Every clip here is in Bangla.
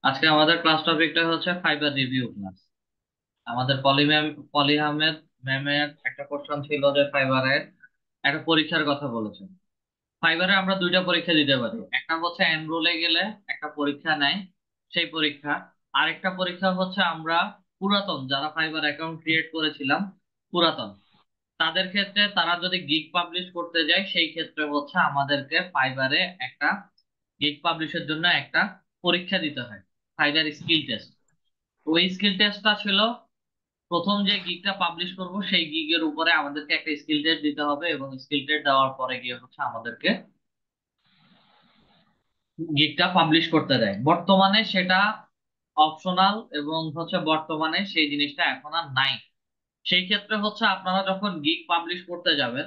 আজকে আমাদের ক্লাস টপিকটা হচ্ছে ফাইবার রিভিউ ক্লাস। আমাদের পলি আহমেদ ম্যামের একটা কোশ্চেন ছিল যে ফাইবারের একটা পরীক্ষার কথা বলেছেন। ফাইবারে আমরা দুইটা পরীক্ষা দিতে পারি, একটা হচ্ছে এনরোলে গেলে একটা পরীক্ষা নেয় সেই পরীক্ষা। আরেকটা পরীক্ষা হচ্ছে আমরা পুরাতন যারা ফাইবার অ্যাকাউন্ট ক্রিয়েট করেছিলাম, পুরাতন তাদের ক্ষেত্রে তারা যদি গিগ পাবলিশ করতে যায় সেই ক্ষেত্রে হচ্ছে আমাদেরকে ফাইবারে একটা গিগ পাবলিশের জন্য একটা পরীক্ষা দিতে হয়, ফাইবার স্কিল টেস্ট। ওই স্কিল টেস্টটা ছিল প্রথম যে গিগটা পাবলিশ করব সেই গিগের উপরে আমাদেরকে একটা স্কিল টেস্ট দিতে হবে, এবং স্কিল টেস্ট দেওয়ার পরে গিয়ে হচ্ছে আমাদেরকে গিগটা পাবলিশ করতে দেয়। বর্তমানে সেটা অপশনাল, এবং হচ্ছে বর্তমানে সেই জিনিসটা এখন আর নাই। সেই ক্ষেত্রে হচ্ছে আপনারা যখন গিগ পাবলিশ করতে যাবেন,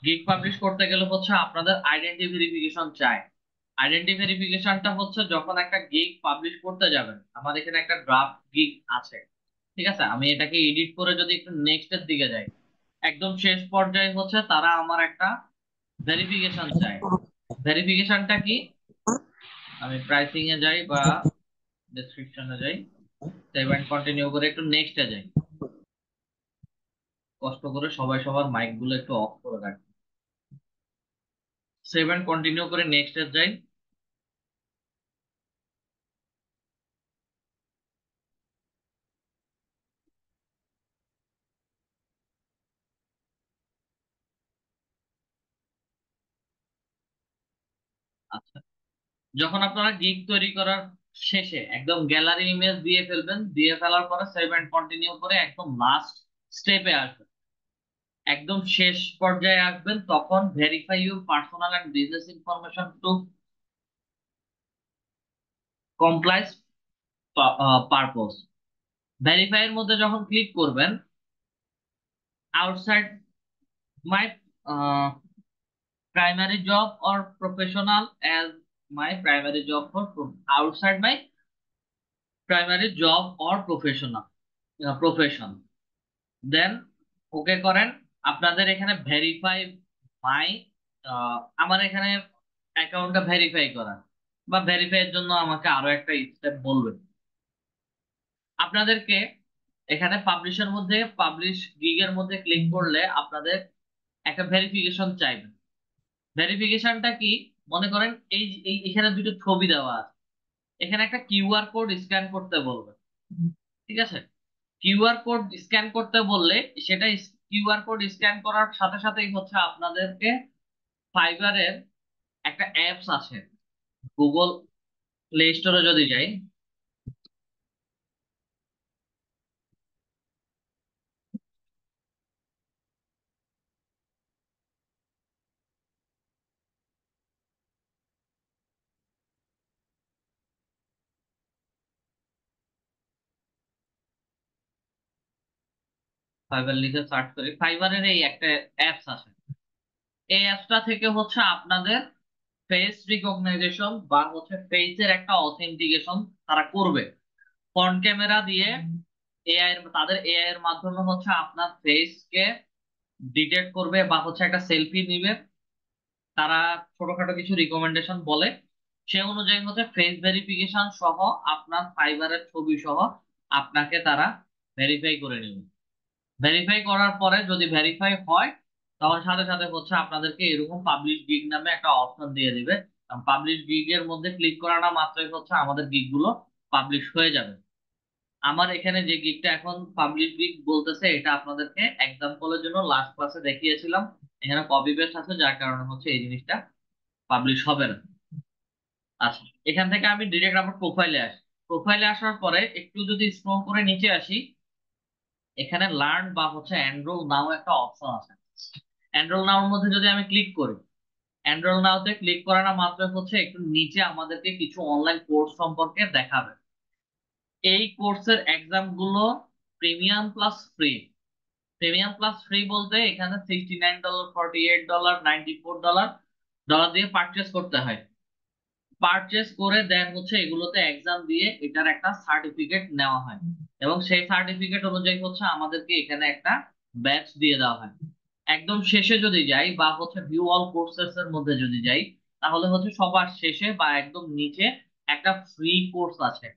গিগ পাবলিশ করতে গেলে হচ্ছে আপনাদের আইডেন্টি ভেরিফিকেশন চাই। আইডেন্টি ভেরিফিকেশনটা হচ্ছে যখন একটা গিগ পাবলিশ করতে যাবেন, আমার এখানে একটা ড্রাফট গিগ আছে, ঠিক আছে, আমি এটাকে এডিট করে যদি একটু নেক্সট এর দিকে যাই, একদম শেষ পর্যায়ে হচ্ছে তারা আমার একটা ভেরিফিকেশন চায়। ভেরিফিকেশনটা কি? আমি প্রাইসিং এ যাই বা ডেসক্রিপশনে যাই, সেভ এন্ড কন্টিনিউ করে একটু নেক্সট এ যাই। কষ্ট করে সবাই সবার মাইক গুলো একটু অফ করে রাখবে। সেভ এন্ড কন্টিনিউ করে নেক্সট এ যাই। আচ্ছা, যখন আপনারা গিগ তৈরি করার শেষে একদম গ্যালারি ইমেজ দিয়ে ফেলবেন, দিয়ে ফেলার পরে সেভ এন্ড কন্টিনিউ করে একদম লাস্ট স্টেপে আসবেন, একদম শেষ পর্যায়ে আসবেন, তখন verify your personal end business information to compliance purpose. Verify এর মধ্যে যখন ক্লিক করবেন, outside my primary job or professional as my primary job for outside my primary job or profession, then okay করেন। আপনাদের এখানে ভেরিফাই মাই, আমার এখানে অ্যাকাউন্টটা ভেরিফাই করা বা ভেরিফাই এর জন্য আমাকে আরো একটা স্টেপ বলবেন। আপনাদেরকে এখানে পাবলিশের মধ্যে পাবলিশ গিগের মধ্যে ক্লিক করলে আপনাদের একটা ভেরিফিকেশন চাইবে। ভেরিফিকেশনটা কি? মনে করেন এখানে দুটো ছবি দেওয়া আছে, এখানে একটা কিউআর কোড স্ক্যান করতে বলবে, ঠিক আছে। কিউআর কোড স্ক্যান করতে বললে সেটা কিউআর কোড স্ক্যান করার সাথে সাথেই হচ্ছে আপনাদেরকে ফাইবারের একটা অ্যাপস আছে, গুগল প্লে স্টোরে যদি যাই, ফাইবার লিখে সার্চ করি, ফাইবারের এই একটা অ্যাপস আছে। এই অ্যাপসটা থেকে হচ্ছে আপনাদের ফেস রিকগনাইজেশন বা হচ্ছে ফেসের একটা অথেন্টিকেশন তারা করবে ফ্রন্ট ক্যামেরা দিয়ে। এআই এর, তাদের এআই এর মাধ্যমে হচ্ছে আপনার ফেসকে ডিটেক্ট করবে বা হচ্ছে একটা সেলফি নিবে, তারা ছোটখাটো কিছু রিকমেন্ডেশন বলে, সে অনুযায়ী হচ্ছে ফেস ভেরিফিকেশন সহ আপনার ফাইবারের ছবি সহ আপনাকে তারা ভেরিফাই করে নেবে। ভেরিফাই করার পরে যদি ভেরিফাই হয়, তখন সাথে সাথে হচ্ছে আপনাদেরকে এরকম পাবলিশ গিগ নামে একটা অপশন দিয়ে দিবে। পাবলিশ গিগ এর মধ্যে ক্লিক করাটা মাত্রই হচ্ছে আমাদের গিগ গুলো পাবলিশ হয়ে যাবে। আমার এখানে যে গিগটা এখন পাবলিশ গিগ বলতেছে, এটা আপনাদেরকে এক্সাম্পলের জন্য লাস্ট ক্লাসে দেখিয়েছিলাম। এখানে কপি পেস্ট আছে, যার কারণে হচ্ছে এই জিনিসটা পাবলিশ হবে না। আচ্ছা, এখান থেকে আমি ডিরেক্ট আমার প্রোফাইলে আসি। প্রোফাইলে আসার পরে একটু যদি স্ক্রল করে নিচে আসি, এখানে লার্ন বা হচ্ছে এনরোল নাও একটা অপশন আছে। এনরোল নাওর মধ্যে যদি আমি ক্লিক করি, এনরোল নাওতে ক্লিক করাটা মাত্র হচ্ছে একটু নিচে আমাদেরকে কিছু অনলাইন কোর্স সম্পর্কে দেখাবে। এই কোর্সের এক্সাম গুলো premium plus free. Premium plus free বলতে এখানে $69, $48, $94 ডলার দিয়ে পারচেস করতে হয়। পারচেস করে দেন হচ্ছে এগুলোতে এক্সাম দিয়ে এটার একটা সার্টিফিকেট নেওয়া হয়, এবং সেই সার্টিফিকেট অনুযায়ী হচ্ছে আমাদেরকে এখানে একটা ব্যাচ দিয়ে দেওয়া হয়। একদম শেষে যদি যাই বা হচ্ছে ভিউ অল কোর্সেস এর মধ্যে যদি যাই, তাহলে হচ্ছে সবার শেষে বা একদম নিচে একটা ফ্রি কোর্স আছে।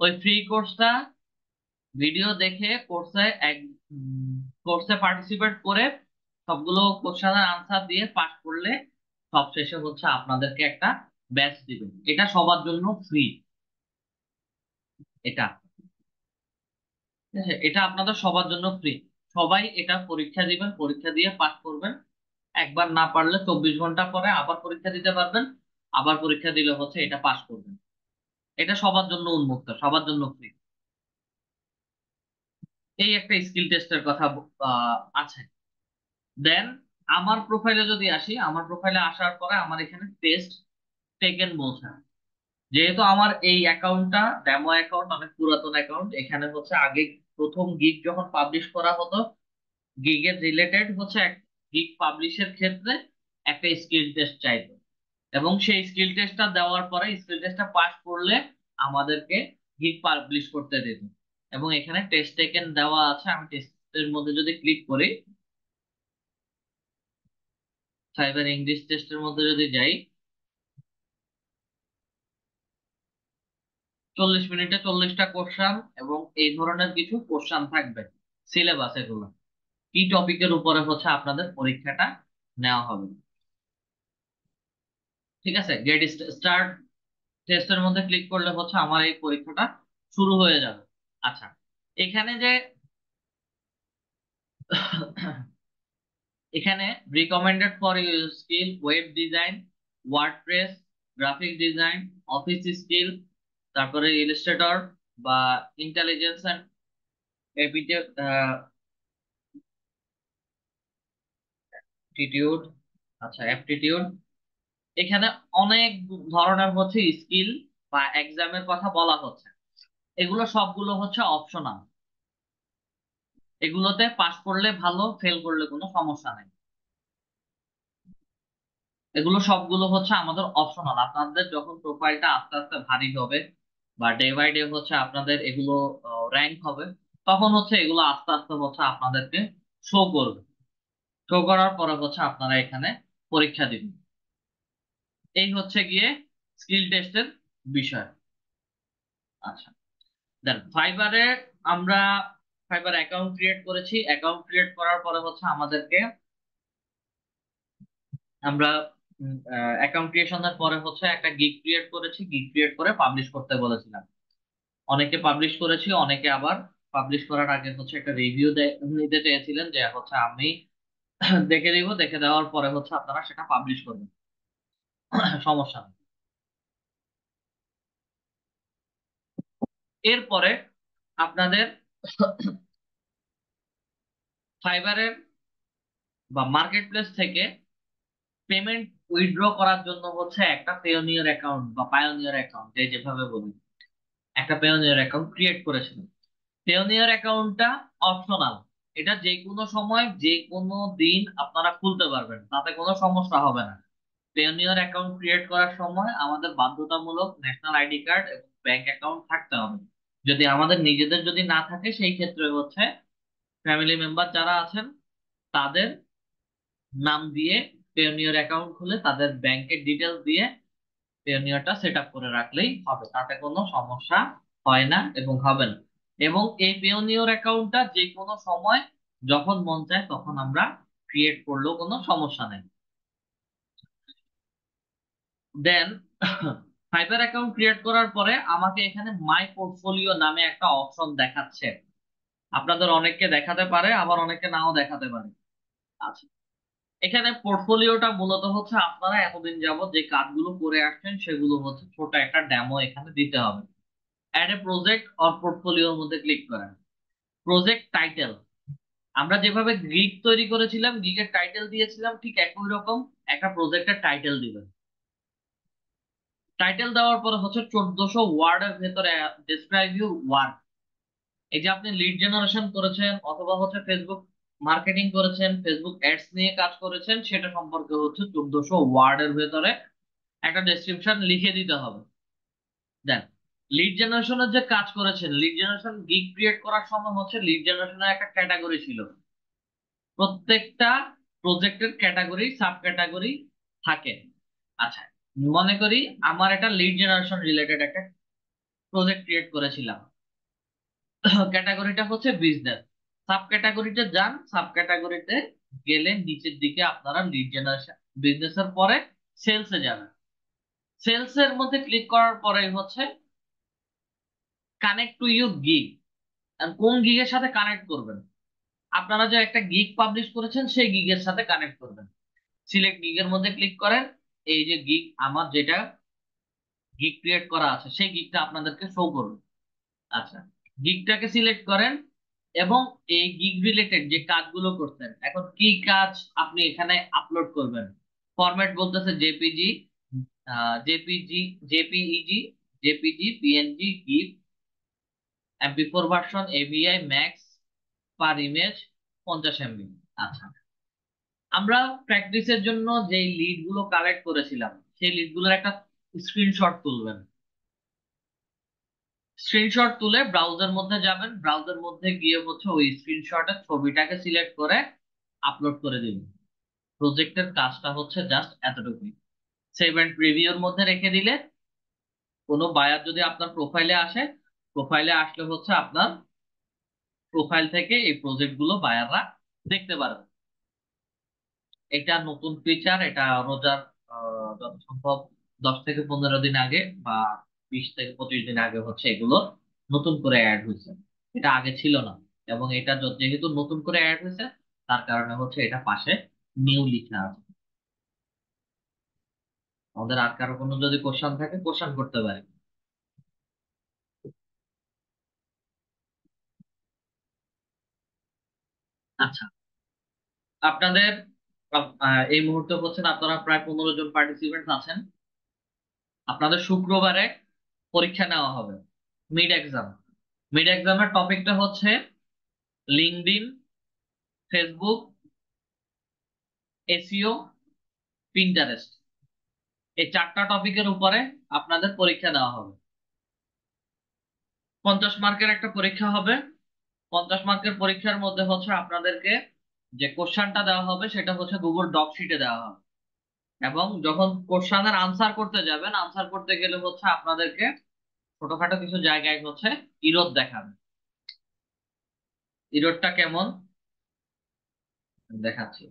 ওই ফ্রি কোর্সটা ভিডিও দেখে কোর্সে পার্টিসিপেট করে সবগুলো কোশ্চেনের আনসার দিয়ে পাস করলে সব শেষে হচ্ছে আপনাদেরকে একটা ব্যাচ দিবেন। এটা সবার জন্য ফ্রি। এটা ঠিক আছে, এটা আপনাদের সবার জন্য ফ্রি। সবাই এটা পরীক্ষা দিবেন, পরীক্ষা দিয়ে পাস করবেন। একবার না পারলে 24 ঘন্টা পরে আবার পরীক্ষা দিতে পারবেন। আবার পরীক্ষা দিলে হচ্ছে এটা পাস করবেন। এটা সবার জন্য উন্মুক্ত, সবার জন্য ফ্রি। এই একটা স্কিল টেস্টের কথা আছে। দেন আমার প্রোফাইলে যদি আসি, আমার প্রোফাইলে আসার পরে আমার এখানে টেস্ট টেকেন বলছে। যেহেতু আমার এই অ্যাকাউন্টটা ডেমো অ্যাকাউন্ট, অনেক পুরাতন অ্যাকাউন্ট, এখানে হচ্ছে আগে প্রথম গিগ যখন পাবলিশ করা হতো, গিগের রিলেটেড হচ্ছে গিগ পাবলিশের ক্ষেত্রে একটা স্কিল টেস্ট চাইতো, এবং সেই স্কিল টেস্টটা দেওয়ার পরে স্কিল টেস্টটা পাস করলে আমাদেরকে গিগ পাবলিশ করতে দিত। এবং এখানে টেস্ট টেকেন দেওয়া আছে। আমি টেস্টের মধ্যে যদি ক্লিক করি, সাইবার ইংলিশ টেস্টের মধ্যে যদি যাই, 40 মিনিটে 40টা কোশ্চান এবং এই ধরনের কিছু কোশ্চান থাকবে। সিলেবাস এগুলো কি টপিকের উপরে হচ্ছে আপনাদের পরীক্ষাটা নেওয়া হবে। ঠিক আছে, গেট স্টার্ট টেস্টের মধ্যে ক্লিক করলে হচ্ছে আমার এই পরীক্ষাটা শুরু হয়ে যাবে। আচ্ছা, এখানে যে এখানে recommended for your skill web design, WordPress, graphic design, office skill, তারপরে ইলাস্ট্রেটর বা ইন্টেলিজেন্স অ্যান্ড অ্যাপটিটিউড। আচ্ছা, অ্যাপটিটিউড। এখানে অনেক ধরনের হচ্ছে স্কিল বা এক্সামের কথা বলা হচ্ছে। এগুলো সবগুলো হচ্ছে অপশনাল। এগুলোতে পাস করলে ভালো, ফেল করলে কোনো সমস্যা নেই। এগুলো সবগুলো হচ্ছে আমাদের অপশনাল। আপনাদের যখন প্রোফাইলটা আস্তে আস্তে ভারী হবে বা ডে বাই ডে হচ্ছে আপনাদের এগুলো র্যাঙ্ক হবে, তখন হচ্ছে এগুলো আস্তে আস্তে হচ্ছে আপনাদেরকে শো করবে। শো করার পরে হচ্ছে আপনারা এখানে পরীক্ষা দিবেন। এই হচ্ছে গিয়ে স্কিল টেস্টের বিষয়। আচ্ছা, দেন ফাইবারে আমরা ফাইবার অ্যাকাউন্ট ক্রিয়েট করেছি। অ্যাকাউন্ট ক্রিয়েট করার পরে হচ্ছে আমাদেরকে আমরা অ্যাকাউন্ট ক্রিয়েশনের পরে হচ্ছে একটা গিগ ক্রিয়েট করেছি। গিগ ক্রিয়েট করে পাবলিশ করতে বলেছিলাম। অনেকে পাবলিশ করেছি, অনেকে আবার পাবলিশ করার আগে হচ্ছে একটা রিভিউ নিতে চেয়েছিলেন, যে হচ্ছে আমি দেখে দিব, দেখে দেওয়ার পরে হচ্ছে আপনারা সেটা পাবলিশ করবেন। সমস্যা নেই। এরপরে আপনাদের ফাইবারের বা মার্কেট প্লেস থেকে পেমেন্ট উইথড্র করার জন্য হচ্ছে একটা পেওনিয়ার অ্যাকাউন্ট বা পায়োনিয়ার অ্যাকাউন্ট, যে যেভাবে বলি, একটা পেওনিয়ার অ্যাকাউন্ট ক্রিয়েট করেছিলেন। পেওনিয়ার অ্যাকাউন্টটা অপশনাল। এটা যে কোনো সময় যে কোনো দিন আপনারা খুলতে পারবেন, তাতে কোনো সমস্যা হবে না। পেওনিয়ার অ্যাকাউন্ট ক্রিয়েট করার সময় আমাদের বাধ্যতামূলক ন্যাশনাল আইডি কার্ড এবং ব্যাংক অ্যাকাউন্ট থাকতে হবে। যদি আমাদের নিজেদের যদি না থাকে, সেই ক্ষেত্রে হচ্ছে ফ্যামিলি মেম্বার যারা আছেন তাদের নাম দিয়ে পেওনিয়ার অ্যাকাউন্ট খুলে তাদের ব্যাংকের ডিটেলস দিয়ে পেওনিয়ারটা সেট আপ করে রাখলেই হবে। তাতে কোনো সমস্যা হয় না এবং হবে না। এবং এই পেওনিয়ার অ্যাকাউন্টটা যে কোনো সময় যখন মন চায় তখন আমরা ক্রিয়েট করলেও কোনো সমস্যা নেই। দেন ফাইবার অ্যাকাউন্ট ক্রিয়েট করার পরে আমাকে এখানে মাই পোর্টফোলিও নামে একটা অপশন দেখাচ্ছে। আপনাদের অনেককে দেখাতে পারে, আবার অনেককে নাও দেখাতে পারে। আচ্ছা, এখানে পোর্টফোলিওটা মূলত হচ্ছে আপনারা এতদিন যাবত যে কাজগুলো করে আসছেন সেগুলো হচ্ছে ছোট একটা ডেমো এখানে দিতে হবে। অ্যাড এ প্রজেক্ট অর পোর্টফোলিওর মধ্যে ক্লিক করেন। প্রজেক্ট টাইটেল, আমরা যেভাবে গিগ তৈরি করেছিলাম, গিগের টাইটেল দিয়েছিলাম, ঠিক একই রকম একটা প্রজেক্টের টাইটেল দিবেন। টাইটেল দেওয়ার পরে হচ্ছে 1400 ওয়ার্ডের ভেতরে ডেসক্রাইব ইউর ওয়ার্ক। এই যে আপনি লিড জেনারেশন করেছেন অথবা হচ্ছে ফেসবুক মার্কেটিং করেছেন, ফেসবুক অ্যাডস নিয়ে কাজ করেছেন, সেটা সম্পর্কে হচ্ছে 1400 ওয়ার্ডের ভেতরে একটা ডেসক্রিপশন লিখে দিতে হবে। দেন লিড জেনারেশনের যে কাজ করেছেন, লিড জেনারেশন গিগ ক্রিয়েট করার সময় হচ্ছে লিড জেনারেশনের একটা ক্যাটাগরি ছিল। প্রত্যেকটা প্রজেক্টের ক্যাটাগরি সাব ক্যাটাগরি থাকে। আচ্ছা, মনে করি আমার একটা লিড জেনারেশন রিলেটেড একটা প্রজেক্ট ক্রিয়েট করেছিলাম। ক্যাটাগরিটা হচ্ছে বিজনেস। সাব ক্যাটাগরিতে যান, সাব ক্যাটাগরিতে গেলে নিচের দিকে আপনারা লিড জেনারেশন, বিজনেসের পরে সেলসে যাবেন। সেলস এর মধ্যে ক্লিক করার পরে হচ্ছে কানেক্ট টু ইউ গিগ। আর কোন গিগের সাথে কানেক্ট করবেন, আপনারা যে একটা গিগ পাবলিশ করেছেন সেই গিগের সাথে কানেক্ট করবেন। সিলেক্ট গিগের মধ্যে ক্লিক করেন। এই যে গিগ, আমার যেটা গিগ ক্রিয়েট করা আছে সেই গিগটা আপনাদেরকে শো করবে। আচ্ছা, গিগটাকে সিলেক্ট করেন এবং এই গিগ রিলেটেড যে কাজগুলো করছেন, এখন কি কাজ আপনি এখানে আপলোড করবেন। ফরম্যাট বলতেছে JPG, JPG, JPEG, JPG, PNG, GIF, MP four version, AVI, max, per image 50 MB। আচ্ছা, আমরা প্র্যাকটিসের জন্য যে লিড গুলো কালেক্ট করেছিলাম সেই লিড গুলোর একটা স্ক্রিনশট তুলবেন। স্ক্রিনশট তুলে ব্রাউজার মধ্যে যাবেন, ব্রাউজার মধ্যে গিয়ে হচ্ছে ওই স্ক্রিনশটের ছবিটাকে সিলেক্ট করে আপলোড করে দিবেন। প্রজেক্টের কাজটা হচ্ছে জাস্ট এতটুকুই। সেভ এন্ড প্রিভিউর মধ্যে রেখে দিলে কোনো বায়ার যদি আপনার প্রোফাইলে আসে, প্রোফাইলে আসলে হচ্ছে আপনার প্রোফাইল থেকে এই প্রজেক্ট গুলো বায়াররা দেখতে পারবে। এটা নতুন ফিচার, এটা রোজার যত সম্ভব 10 থেকে 15 দিন আগে বা 20 থেকে 25 দিন আগে হচ্ছে এগুলো নতুন করে অ্যাড হয়েছে। এটা আগে ছিল না। এবং এটা যেহেতু নতুন করে অ্যাড হয়েছে, তার কারণে হচ্ছে এটা পাশে নিউ লিখা আছে। আমাদের আর কারো কোনো যদি কোশ্চেন থাকে কোশ্চেন করতে পারে। আচ্ছা, আপনাদের এই মুহূর্তে হচ্ছেন আপনারা প্রায় 15 জন পার্টিসিপেন্ট আছেন। আপনাদের শুক্রবারে পরীক্ষা নেওয়া হবে, মিড এক্সাম। মিড এক্সামের টপিকটা হচ্ছে লিঙ্কডইন, ফেসবুক, এসইও, পিন্টারেস্ট। এই 4টা টপিকের উপরে আপনাদের পরীক্ষা নেওয়া হবে। 50 মার্কের একটা পরীক্ষা হবে। 50 মার্কের পরীক্ষার মধ্যে হচ্ছে আপনাদেরকে যে কোশ্চেনটা দেওয়া হবে সেটা হচ্ছে গুগল ডক শিটে দেওয়া হবে। এবং যখন কোশ্চেনের আনসার করতে যাবেন, আনসার করতে গেলে হচ্ছে আপনাদেরকে ছোটখাটো কিছু জায়গায় হচ্ছে ইরোদ দেখাবে। ইরোডটা কেমন দেখাচ্ছি।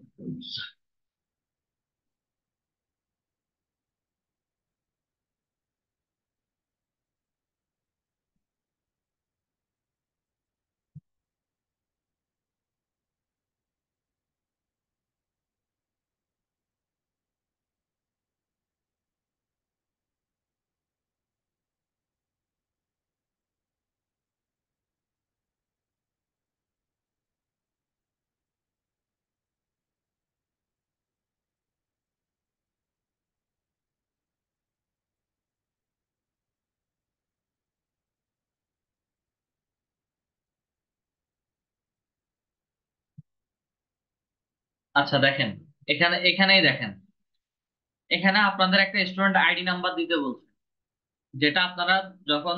আচ্ছা দেখেন, এখানেই দেখেন, এখানে আপনাদের একটা স্টুডেন্ট আইডি নাম্বার দিতে বলছে, যেটা আপনারা যখন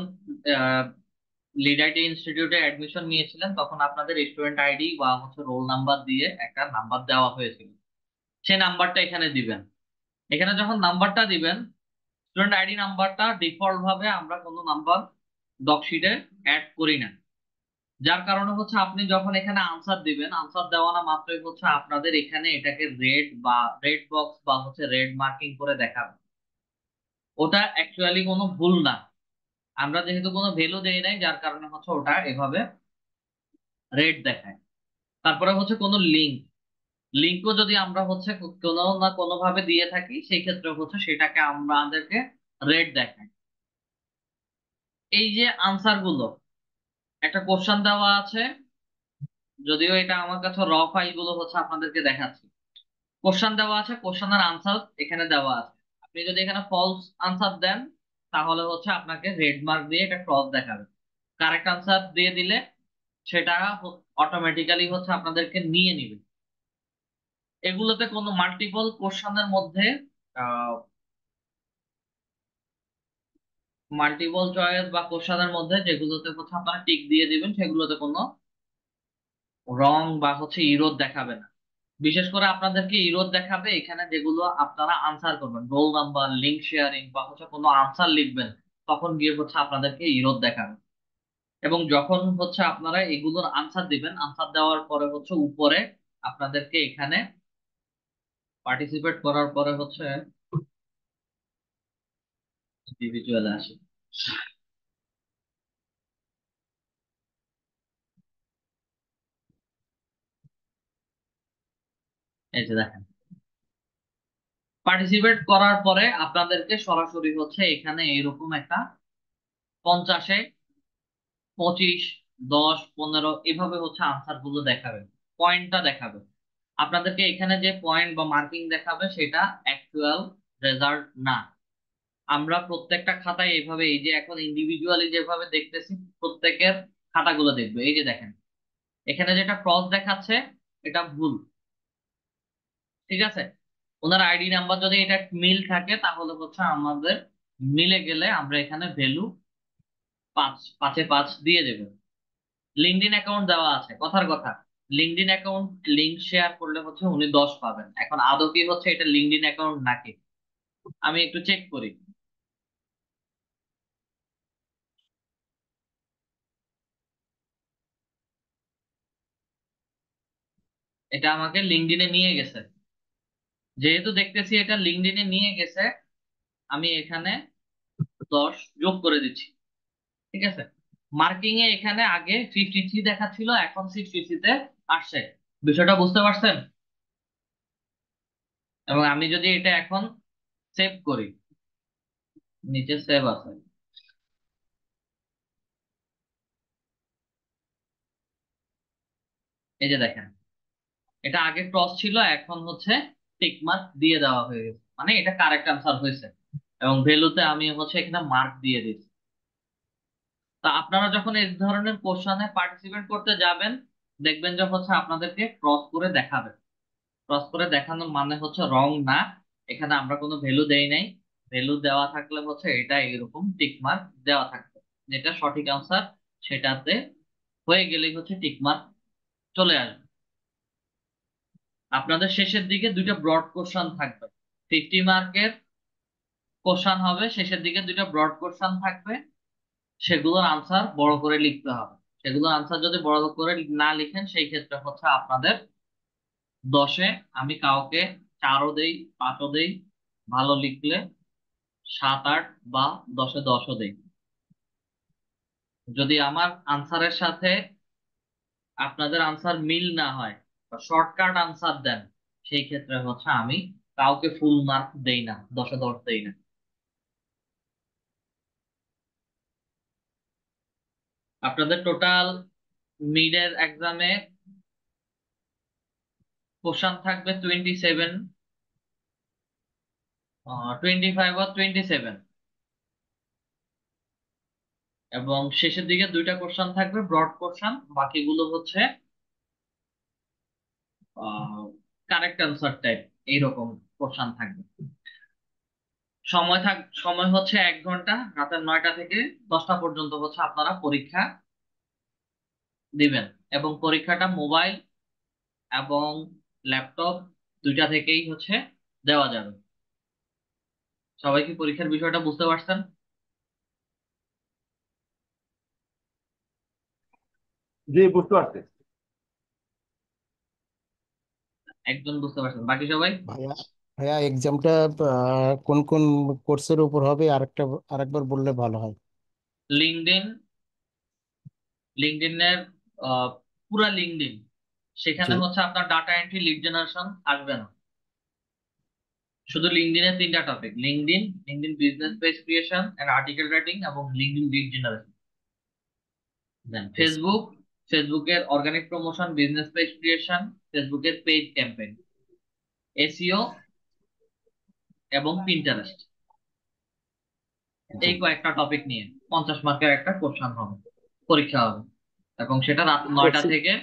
লিড আইটি ইনস্টিটিউটে অ্যাডমিশন নিয়েছিলেন তখন আপনাদের স্টুডেন্ট আইডি বা হচ্ছে রোল নাম্বার দিয়ে একটা নাম্বার দেওয়া হয়েছিল। সেই নাম্বারটা এখানে দিবেন। এখানে যখন নাম্বারটা দিবেন, স্টুডেন্ট আইডি নাম্বারটা ডিফল্ট ভাবে আমরা কোনো নাম্বার ডকশিটে অ্যাড করি না। যার কারণে হচ্ছে আপনি যখন এখানে আনসার দিবেন, আনসার দেওয়া না মাত্রই হচ্ছে আপনাদের এখানে এটাকে রেড বা রেড বক্স বা হচ্ছে রেড মার্কিং করে দেখাবে। ওটা অ্যাকচুয়ালি কোনো ভুল না। আমরা যেহেতু কোনো ভ্যালু দেই নাই, যার কারণে হচ্ছে ওটা এভাবে রেড দেখায়। তারপরে হচ্ছে কোনো লিঙ্ক, লিঙ্কও যদি আমরা হচ্ছে কোনো না কোনো ভাবে দিয়ে থাকি সেই ক্ষেত্রে হচ্ছে সেটাকে আমরা আমাদেরকে রেড দেখায়। এই যে আনসার গুলো, একটা কোশ্চেন দেওয়া আছে, যদিও এটা আমার কাছে র ফাইল গুলো হচ্ছে আপনাদেরকে দেখাচ্ছি। কোশ্চেন দেওয়া আছে, কোশ্চেনের আনসার এখানে দেওয়া আছে। আপনি যদি এখানে ফলস আনসার দেন তাহলে হচ্ছে আপনাকে রেড মার্ক দিয়ে এটা ক্রস দেখাবে। কারেক্ট আনসার দিয়ে দিলে সেটা অটোমেটিক্যালি হচ্ছে আপনাদেরকে নিয়ে নিবে। এগুলোতে কোনো মাল্টিপল কোশ্চেনের মধ্যে মাল্টিপল চয়েস বা কোশ্চেনের মধ্যে যেগুলোতে হচ্ছে আপনারা টিক দিয়ে দিবেন সেগুলোতে কোনো রং বা হচ্ছে ইরোর দেখাবে না। বিশেষ করে আপনাদেরকে ইরোড দেখাবে এখানে, যেগুলো আপনারা আনসার করবেন, রোল নাম্বার, লিঙ্ক শেয়ারিং বা হচ্ছে কোনো আনসার লিখবেন, তখন গিয়ে হচ্ছে আপনাদেরকে ইরোড দেখাবে। এবং যখন হচ্ছে আপনারা এগুলোর আনসার দিবেন, আনসার দেওয়ার পরে হচ্ছে উপরে আপনাদেরকে এখানে পার্টিসিপেট করার পরে হচ্ছে ইন্ডিভিজুয়াল আসে। এই যে দেখেন, পার্টিসিপেট করার পরে আপনাদেরকে সরাসরি হচ্ছে এখানে এইরকম একটা 50-এ 25, 10, 15 এভাবে হচ্ছে আনসার গুলো দেখাবে, পয়েন্টটা দেখাবে। আপনাদেরকে এখানে যে পয়েন্ট বা মার্কিং দেখাবে সেটা অ্যাকচুয়াল রেজাল্ট না। আমরা প্রত্যেকটা খাতায় এইভাবে, এই যে এখন ইন্ডিভিজুয়ালি যেভাবে দেখতেছি, প্রত্যেকের খাতাগুলো দেখবে। এই যে দেখেন, এখানে যেটা ক্রস দেখাচ্ছে এটা ভুল, ঠিক আছে? ওনার আইডি নাম্বার যদি এটা মিল থাকে তাহলে হচ্ছে আমাদের মিলে গেলে আমরা এখানে ভ্যালু 5, 5-এ 5 দিয়ে দেবো। লিঙ্কডইন অ্যাকাউন্ট দেওয়া আছে, কথার কথা, লিঙ্কডইন অ্যাকাউন্ট লিংক শেয়ার করলে হচ্ছে উনি 10 পাবেন। এখন আদৌ কি হচ্ছে এটা লিঙ্কডইন অ্যাকাউন্ট নাকি, আমি একটু চেক করি। এটা আমাকে লিঙ্কডইনে নিয়ে গেছে, যেহেতু দেখতেছি এটা লিঙ্কডইনে নিয়ে গেছে, আমি এখানে 10 যোগ করে দিচ্ছি, ঠিক আছে? মার্কিং এ এখানে আগে 53 দেখাচ্ছিল, এখন 63 তে আসছে। বিষয়টা বুঝতে পারছেন? এবং আমি যদি এটা এখন সেভ করি, নিচে সেভ আছে, এই যে দেখেন, এটা আগে ক্রস ছিল, এখন হচ্ছে টিক মার্ক দিয়ে দেওয়া হয়ে গেছে, মানে এটা কারেক্ট আনসার হয়েছে। এবং ভ্যালুতে আমি হচ্ছে এখানে মার্ক দিয়ে দিচ্ছি। তা আপনারা যখন এই ধরনের কোশ্চেনে পার্টিসিপেট করতে যাবেন, দেখবেন যে হচ্ছে আপনাদেরকে ক্রস করে দেখাবে। ক্রস করে দেখানোর মানে হচ্ছে রং না, এখানে আমরা কোনো ভ্যালু দেই নাই। ভ্যালু দেওয়া থাকলে হচ্ছে এটা এরকম টিক মার্ক দেওয়া থাকবে, যেটা সঠিক আনসার সেটাতে হয়ে গেলেই হচ্ছে টিক মার্ক চলে আসবে। আপনাদের শেষের দিকে দুইটা ব্রড কোশ্চেন থাকবে, 50 মার্কের কোশ্চেন হবে, শেষের দিকে দুইটা ব্রড কোশ্চেন থাকবে, সেগুলোর আনসার বড় করে লিখতে হবে। সেগুলোর আনসার যদি বড় করে না লিখেন, সেই ক্ষেত্রে হচ্ছে আপনাদের 10-এ আমি কাউকে 4ও দেই, 5ও দেই, ভালো লিখলে 7, 8 বা 10-এ 10ও দেই। যদি আমার আনসারের সাথে আপনাদের আনসার মিল না হয় বা শর্টকাট আনসার দেন, সেই ক্ষেত্রে হচ্ছে আমি কাউকে ফুল মার্ক দেই না, 10-এ 10 দেই না। আপনাদের টোটাল মিডের এক্সামে কোশ্চেন থাকবে 27, 25 বা 27, এবং শেষের দিকে দুইটা কোশ্চেন থাকবে ব্রড কোশ্চেন, বাকিগুলো হচ্ছে কারেক্ট অ্যান্সার টাইপ, এইরকম কোশ্চেন থাকবে। সময় হচ্ছে 1 ঘন্টা, রাতের 9টা থেকে 10টা পর্যন্ত হচ্ছে আপনারা পরীক্ষা দিবেন। এবং পরীক্ষাটা মোবাইল এবং ল্যাপটপ দুইটা থেকেই হচ্ছে দেওয়া যাবে। সবাই কি পরীক্ষার বিষয়টা বুঝতে পারছেন? জি, বুঝতে পারছি। একজন বুঝতে পারছেন, বাকি সবাই? ভাইয়া ভাইয়া এক্সামটা কোন কোন কোর্সের উপর হবে আরেকবার বললে ভালো হয়। লিঙ্কডইন, লিঙ্কডইনের পুরা লিঙ্কডইন, সেখানে জি। হচ্ছে আপনার ডাটা এন্ট্রি, লিড জেনারেশন আসবে না। শুধু লিঙ্কডইনের 3টা topic: LinkedIn, LinkedIn business page creation and article writing, এবং LinkedIn lead generation. Then Yes. Facebook, ফেসবুকের organic promotion, business page creation, ফেসবুকের পেজ ক্যাম্পেইন, এসইও এবং পিন্টারেস্ট। জি। এই কয়েকটা টপিক নিয়ে 50 মার্কের একটা কোশ্চেন হবে, পরীক্ষা হবে। এবং সেটা রাত 9টা কোশ্চিন থেকে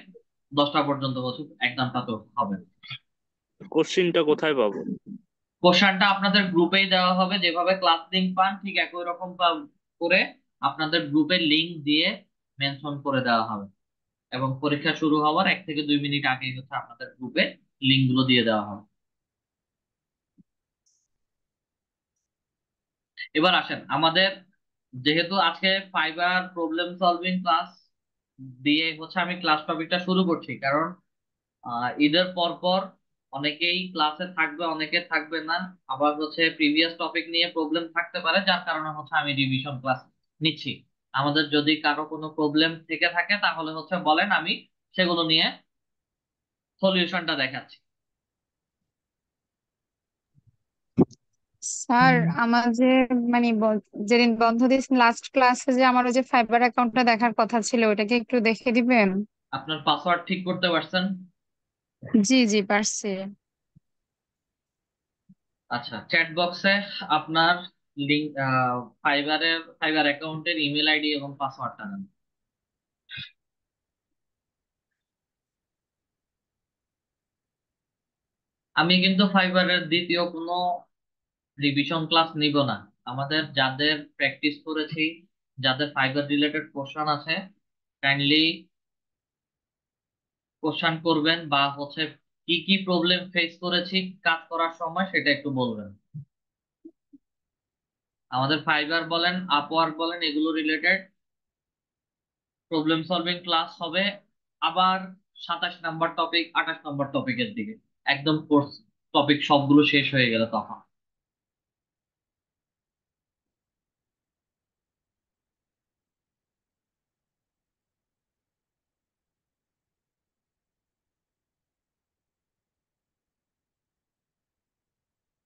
10টা পর্যন্ত হচ্ছে এক্সামটা তো হবে। কোশ্চিনটা কোথায় পাবো? কোশ্চেনটা আপনাদের গ্রুপেই দেওয়া হবে, যেভাবে ক্লাস লিংক পান ঠিক একই রকম করে আপনাদের গ্রুপের লিংক দিয়ে মেনশন করে দেওয়া হবে। এবং পরীক্ষা শুরু হওয়ার 1 থেকে 2 মিনিট আগেই হচ্ছে আপনাদের গ্রুপে লিঙ্ক গুলো দিয়ে দেওয়া হবে। এবার আসেন আমাদের, যেহেতু আজকে ফাইবার প্রবলেম সলভিং ক্লাস দিয়ে হচ্ছে আমি ক্লাস টপিকটা শুরু করছি, কারণ ঈদের পর পর অনেকেই ক্লাসে থাকবে, অনেকে থাকবে না। আবার হচ্ছে প্রিভিয়াস টপিক নিয়ে প্রবলেম থাকতে পারে, যার কারণে হচ্ছে আমি রিভিশন ক্লাস নিচ্ছি। আমাদের যদি কারো কোনো প্রবলেম থেকে থাকে তাহলে হচ্ছে বলেন, আমি সেগুলো নিয়ে সলিউশনটা দেখাচ্ছি। স্যার আমার যে মানে যেদিন বন্ধ দিয়েছেন লাস্ট ক্লাসে, যে আমার ওই যে ফাইবার অ্যাকাউন্টটা দেখার কথা ছিল, ওটাকে একটু দেখে দিবেন? আপনার পাসওয়ার্ড ঠিক করতে পারছেন? জি জি পারছি। আচ্ছা, চ্যাট বক্সে আপনার লিঙ্ক, ফাইবার অ্যাকাউন্টের ইমেল আইডি এবং পাসওয়ার্ডটা দেন। আমি কিন্তু ফাইবারের দ্বিতীয় কোনো রিভিশন ক্লাস নিব না। আমাদের যাদের প্র্যাকটিস করেছি, যাদের ফাইবার রিলেটেড কোশ্চেন আছে, কাইন্ডলি কোশ্চেন করবেন, বা হচ্ছে কি কি প্রবলেম ফেস করেছি কাজ করার সময় সেটা একটু বলবেন। আমাদের ফাইবার বলেন, আপওয়ার্ক বলেন, এগুলো রিলেটেড প্রবলেম সলভিং ক্লাস হবে আবার 27 নম্বর টপিক, 28 নম্বর টপিকের দিকে, একদম কোর্স টপিক সবগুলো শেষ হয়ে গেল তখন।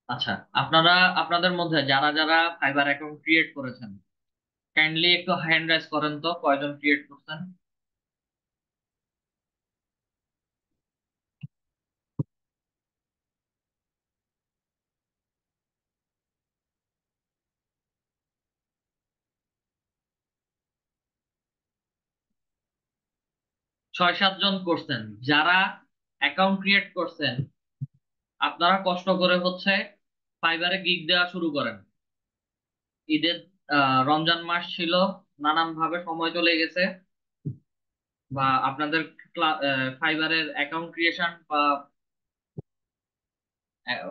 আচ্ছা, আপনারা আপনাদের মধ্যে যারা যারা ফাইবার অ্যাকাউন্ট ক্রিয়েট করেছেন, কাইন্ডলি একটু হ্যান্ড রাইজ করেন তো, কয়জন ক্রিয়েট করছেন? 6-7 জন করছেন। যারা অ্যাকাউন্ট ক্রিয়েট করছেন, আপনারা কষ্ট করে হচ্ছে ফাইবারে গিগ দেওয়া শুরু করেন। ঈদের রমজান মাস ছিল, নানান ভাবে সময় চলে গেছে, বা আপনাদের ফাইবারের অ্যাকাউন্ট ক্রিয়েশন বা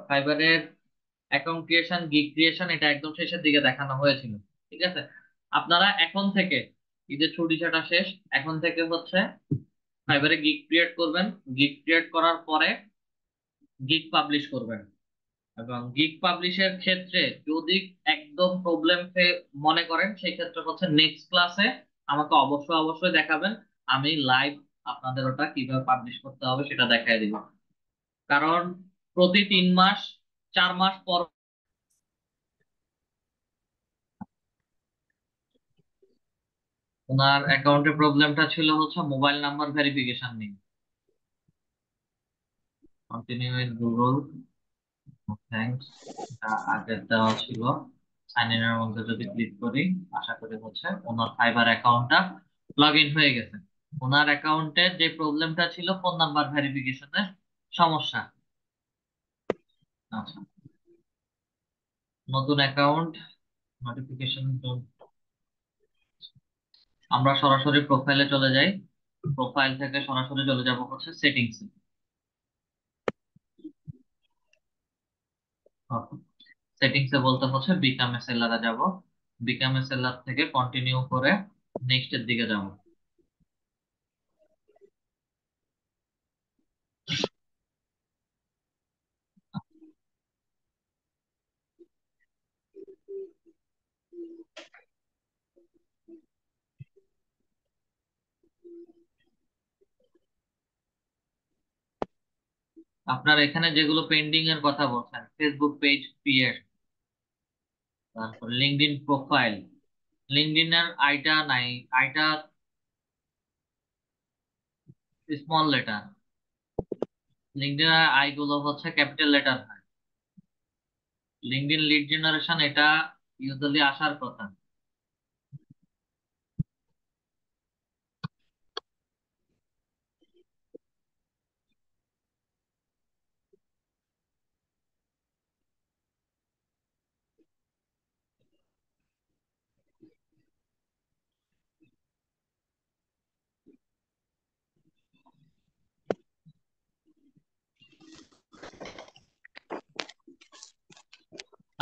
ফাইবারের অ্যাকাউন্ট ক্রিয়েশন, গিগ ক্রিয়েশন এটা একদম শেষের দিকে দেখানো হয়েছিল। ঠিক আছে, আপনারা এখন থেকে, ঈদের ছুটি ছাটা শেষ, এখন থেকে হচ্ছে ফাইবারে গিগ ক্রিয়েট করবেন। গিগ ক্রিয়েট করার পরে গিগ পাবলিশ করবেন। এবং গিগ পাবলিশের ক্ষেত্রে যদি একদম প্রবলেম মনে করেন, সেই ক্ষেত্রে হচ্ছে নেক্সট ক্লাসে আমাকে অবশ্যই অবশ্যই দেখাবেন। আমি লাইভ আপনাদের ওটা কিভাবে পাবলিশ করতে হবে সেটা দেখাই দিব। কারণ প্রতি 3 মাস, 4 মাস পর ওনার অ্যাকাউন্টে প্রবলেমটা ছিল হচ্ছে মোবাইল নাম্বার ভেরিফিকেশন নিয়ে। কন্টিনিউ উইথ গুগল, থ্যাঙ্কস, আগের দেওয়া ছিল। সাইন ইন এর মধ্যে যদি ক্লিক করি, আশা করি হচ্ছে ওনার ফাইবার অ্যাকাউন্টটা লগ ইন হয়ে গেছে। ওনার অ্যাকাউন্টে যে প্রবলেমটা ছিল ফোন নাম্বার ভেরিফিকেশনের সমস্যা। আচ্ছা, নতুন অ্যাকাউন্ট নোটিফিকেশন, আমরা সরাসরি প্রোফাইলে চলে যাই। প্রোফাইল থেকে সরাসরি চলে যাব হচ্ছে সেটিংস। সেটিংস এ বলতে হচ্ছে বিকাম এ সেলারে যাব। বিকাম এ সেলার থেকে কন্টিনিউ করে নেক্সট এর দিকে যাব। আপনার এখানে যেগুলো পেন্ডিং এর কথা বলছেন, ফেসবুক পেজ ক্রিয়েট, তারপর লিঙ্কডইন প্রোফাইল, লিঙ্কডইন এর আইটা নাই, আইটা স্মল লেটার, লিঙ্কডইন এর আই গুলো হচ্ছে ক্যাপিটাল লেটার হয়। লিঙ্কডইন লিড জেনারেশন এটা ইউজুয়ালি আসার কথা।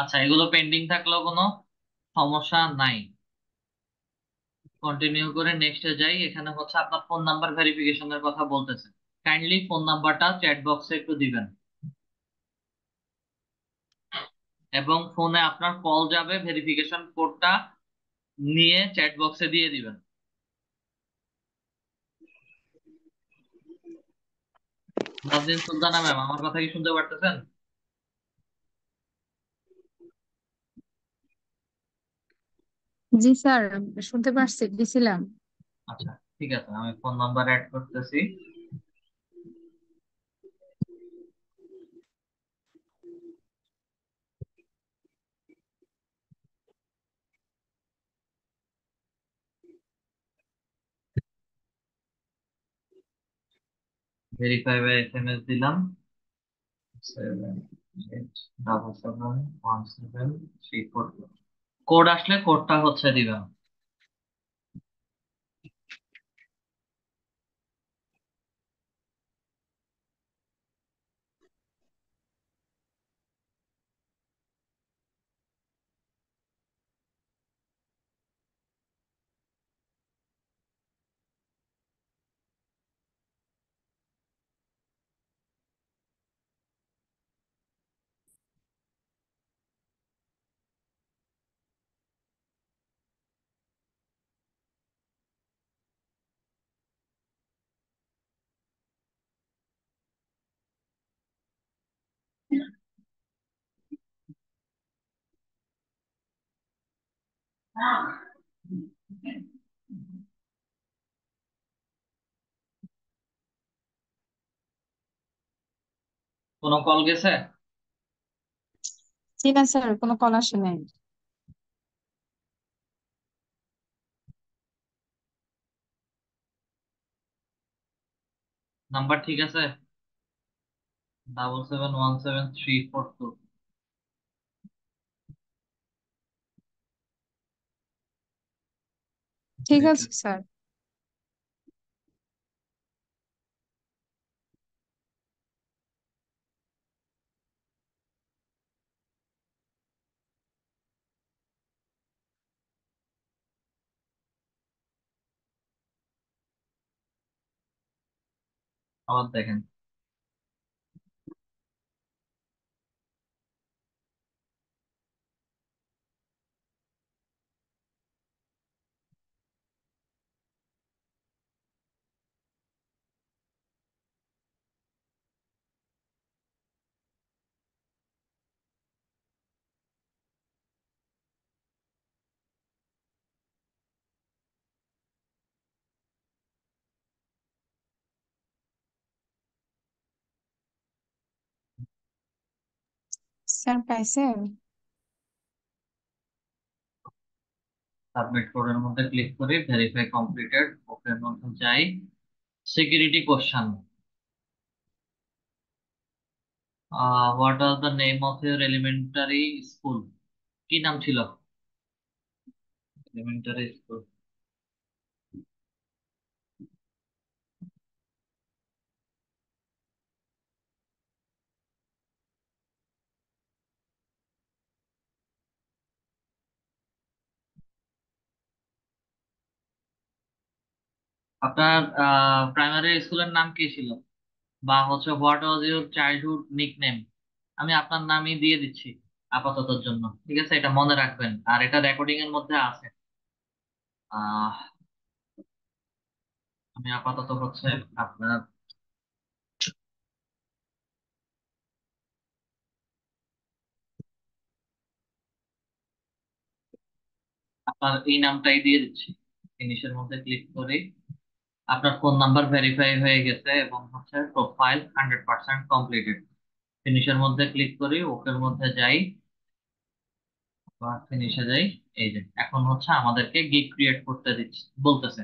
আচ্ছা, এগুলো পেন্ডিং থাকলেও কোনো সমস্যা নাই। কন্টিনিউ করে নেক্সটে যাই। এখানে হচ্ছে আপনার ফোন নাম্বার ভেরিফিকেশনের কথা বলতেছে। কাইন্ডলি ফোন নাম্বারটা চ্যাট বক্সে একটু দিবেন, এবং ফোনে আপনার কল যাবে, ভেরিফিকেশন কোডটা নিয়ে চ্যাট বক্সে দিয়ে দিবেন। নাজনীন সুলতানা ম্যাম, আমার কথা কি শুনতে পারতেছেন? জি স্যার, শুনতে পারছি, দিছিলাম। আচ্ছা, ঠিক আছে, আমি ফোন নাম্বার অ্যাড করতেছি। ভেরিফাই বাই এসএমএস দিলাম। 787717 কোড আসলে কোডটা হচ্ছে দিবেন। কোনো কল গেছে? জি না স্যার, কোনো কল আসে নাই। নাম্বার ঠিক আছে? 77171342। ঠিক আছে স্যার। আবার দেখেন। স্যার পাইছেন? সাবমিট কোডের মধ্যে ক্লিক করি, ভেরিফাই কমপ্লিটেড, ওকে মধ্যে যাই। Security question, what was the name of your elementary school? কি নাম ছিল এলিমেন্টারি স্কুল? আপনার প্রাইমারি স্কুলের নাম কি ছিল, বা হচ্ছে what was your childhood nickname? আমি আপনার নামই দিয়ে দিচ্ছি আপাততর জন্য, ঠিক আছে? এটা মনে রাখবেন, আর এটা রেকর্ডিং এর মধ্যে আছে। আহ আমি আপাতত হচ্ছে আপনার আপনার এই নামটাই দিয়ে দিচ্ছি। ফিনিশের মধ্যে ক্লিক করি। আপনার ফোন নাম্বার ভেরিফাই হয়ে গেছে এবং হচ্ছে প্রোফাইল 100% কমপ্লিটেড। ফিনিশের মধ্যে ক্লিক করি, ওকের মধ্যে যাই, বা ফিনিশে যাই। এই যে এখন হচ্ছে আমাদেরকে গিগ ক্রিয়েট করতে দিচ্ছে বলতেছে,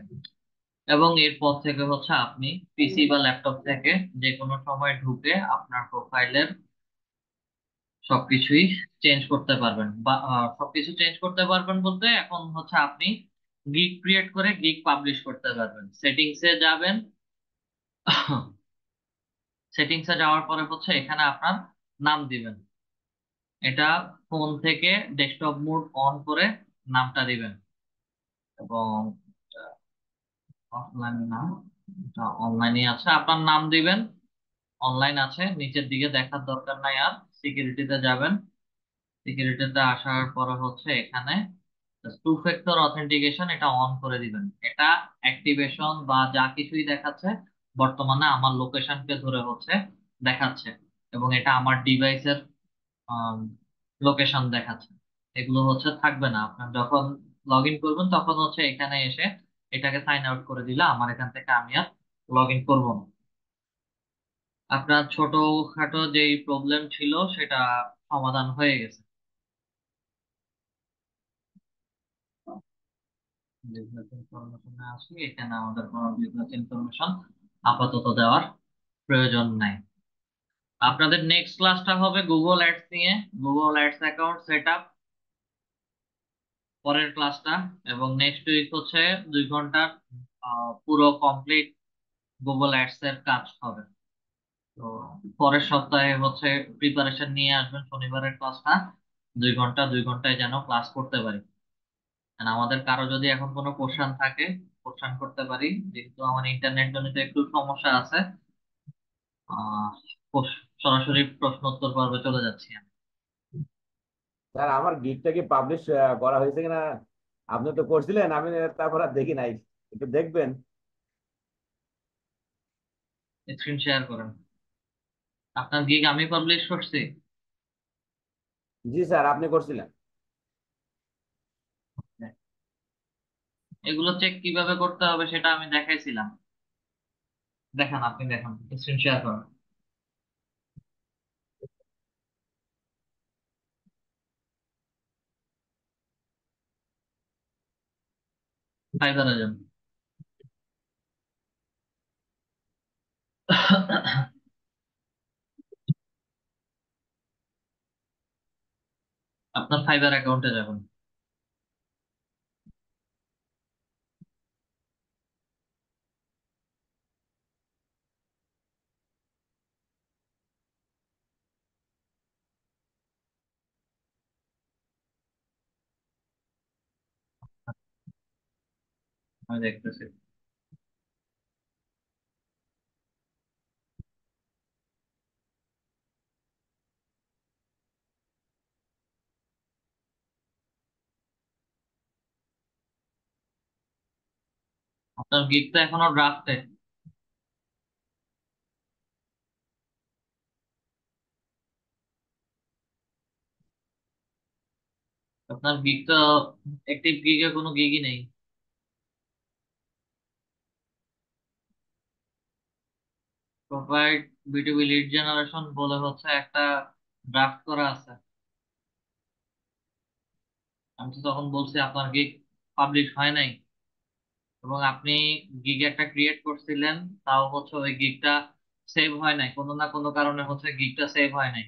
এবং এরপর থেকে হচ্ছে আপনি পিসি বা ল্যাপটপ থেকে যে কোনো সময় ঢুকে আপনার প্রোফাইলের সবকিছুই চেঞ্জ করতে পারবেন, বা সবকিছু চেঞ্জ করতে পারবেন বলতে এখন হচ্ছে আপনি গিগ ক্রিয়েট করে গিগ পাবলিশ করতে পারবেন। সেটিংসে যাবেন। সেটিংসে যাওয়ার পরে হচ্ছে এখানে আপনার নাম দিবেন। এটা ফোন থেকে ডেস্কটপ মোড অন করে নামটা দিবেন, এবং অফলাইন নাম, এটা অনলাইনে আছে, আপনার নাম দিবেন। অনলাইন আছে, নিচের দিকে দেখার দরকার নাই আর। সিকিউরিটিতে যাবেন, সিকিউরিটিতে আসার পরে হচ্ছে এখানে টু ফ্যাক্টর অথেন্টিকেশন এটা অন করে দিবেন। এটা অ্যাক্টিভেশন বা যা কিছুই দেখাচ্ছে বর্তমানে আমার লোকেশনকে ধরে হচ্ছে দেখাচ্ছে, এবং এটা আমার ডিভাইসের লোকেশন দেখাচ্ছে। এগুলো হচ্ছে থাকবে না, আপনার যখন লগ ইন করবেন তখন হচ্ছে এখানে এসে এটাকে সাইন আউট করে দিলে আমার এখান থেকে আমি আর লগ ইন করবো না। আপনার ছোটখাটো যেই প্রবলেম ছিল সেটা সমাধান হয়ে গেছে। বিজনেস ইনফরমেশনে আসি, এখানে আমাদের কোনো বিজনেস ইনফরমেশন আপাতত দেওয়ার প্রয়োজন নাই। আপনাদের নেক্সট ক্লাসটা হবে গুগল অ্যাডস নিয়ে, গুগল অ্যাডস অ্যাকাউন্ট সেটআপ, পরের ক্লাসটা। এবং নেক্সট উইক হচ্ছে 2 ঘন্টার পুরো কমপ্লিট গুগল অ্যাডস এর কাজ হবে। তো পরের সপ্তাহে হচ্ছে প্রিপারেশন নিয়ে আসবেন শনিবারের ক্লাসটা, 2 ঘন্টা 2 ঘন্টায় যেন ক্লাস করতে পারি। আর আমাদের কারো যদি এখন কোনো কোশ্চেন থাকে কোশ্চেন করতে পারি, যেহেতু আমার ইন্টারনেট জনিত একটু সমস্যা আছে। আহ সরাসরি প্রশ্ন উত্তর পর্বে চলে যাচ্ছি আমি। স্যার আমার গিগটা কি পাবলিশ করা হয়েছে কিনা? আপনি তো করছিলেন, আমি তারপর আর দেখি নাই, একটু দেখবেন। স্ক্রিন শেয়ার করেন। আপনার গিগ আমি পাবলিশ করছি? জি স্যার, আপনি করছিলেন। এগুলো চেক কিভাবে করতে হবে সেটা আমি দেখাইছিলাম। দেখান, আপনি দেখান, স্ক্রিন শেয়ার করেন। ফাইবারে যান। আপনার ফাইবার অ্যাকাউন্টে যাবেন। আমি দেখতেছি। আপনার গিগ তো এখনো ড্রাফটে। আপনার গিগ তো অ্যাক্টিভ গিগে কোনো গিগই নেই। প্রোভাইড বিটিভি লিড জেনারেশন বলে হচ্ছে একটা ড্রাফট করা আছে। আমি তো তখন বলছি আপনার গিগ পাবলিশ হয় নাই, এবং আপনি গিগ একটা ক্রিয়েট করছিলেন, তাও হচ্ছে ওই গিগটা সেভ হয় নাই, কোনো না কোনো কারণে হচ্ছে গিগটা সেভ হয় নাই।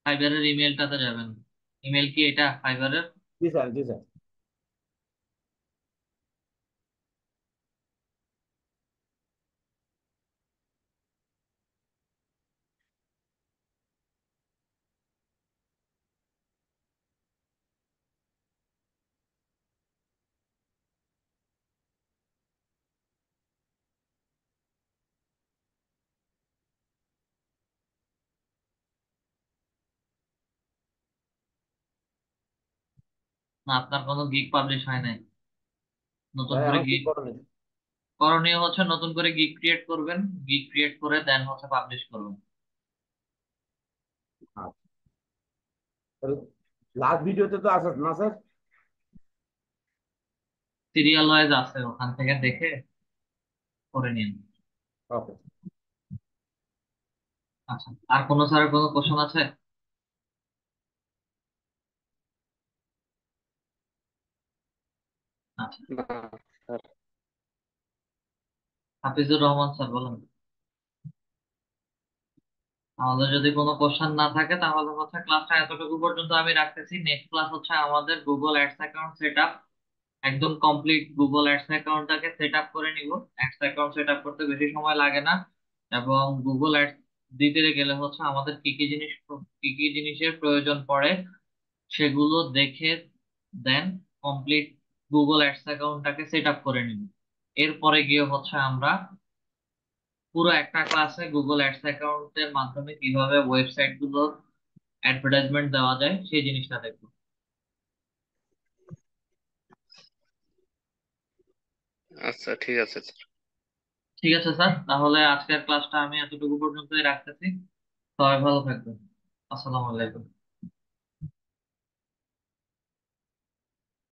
ফাইবারের ইমেলটাতে যাবেন। ইমেল কি এটা ফাইবারের? জি স্যার, জি স্যার। না, আপনার কোনো গিগ পাবলিশ হয় নাই। নতুন স্যার করে এখন কি গিগ করণীয়? করণীয় হচ্ছে নতুন করে গিগ ক্রিয়েট করবেন, গিগ ক্রিয়েট করে দেন হচ্ছে পাবলিশ করবেন। লাস্ট ভিডিওতে তো আসত না স্যার? সিরিয়াল ওয়াইজ আছে, ওখান থেকে দেখে করে নিন। ওকে। আচ্ছা, আর কোনো স্যারের কোনো কোশ্চেন আছে? আচ্ছা। না স্যার। হাফিজুর রহমান স্যার, বলেন। আমাদের যদি কোনো কোশ্চেন না থাকে তাহলে হচ্ছে ক্লাসটা এতটুকু পর্যন্ত আমি রাখতেছি। নেক্সট ক্লাস হচ্ছে আমাদের Google ads account set up, একদম কমপ্লিট গুগল অ্যাডস অ্যাকাউন্টটাকে সেট আপ করে নিব। অ্যাডস অ্যাকাউন্ট সেট আপ করতে বেশি সময় লাগে না, এবং গুগল অ্যাডস দিতে গেলে হচ্ছে আমাদের কি কি জিনিসের প্রয়োজন পড়ে সেগুলো দেখে দেন কমপ্লিট গুগল অ্যাডস অ্যাকাউন্টটাকে সেট আপ করে নিব। এরপরে গিয়ে হচ্ছে আমরা পুরো একটা ক্লাসে গুগল অ্যাডস অ্যাকাউন্টের মাধ্যমে কিভাবে ওয়েবসাইট গুলো অ্যাডভার্টাইজমেন্ট দেওয়া যায় সেই জিনিসটা দেখবো। আচ্ছা, ঠিক আছে। ঠিক আছে স্যার, তাহলে আজকের ক্লাসটা আমি এতটুকু পর্যন্তই রাখতেছি। সবাই ভালো থাকবেন। আসসালামু আলাইকুম।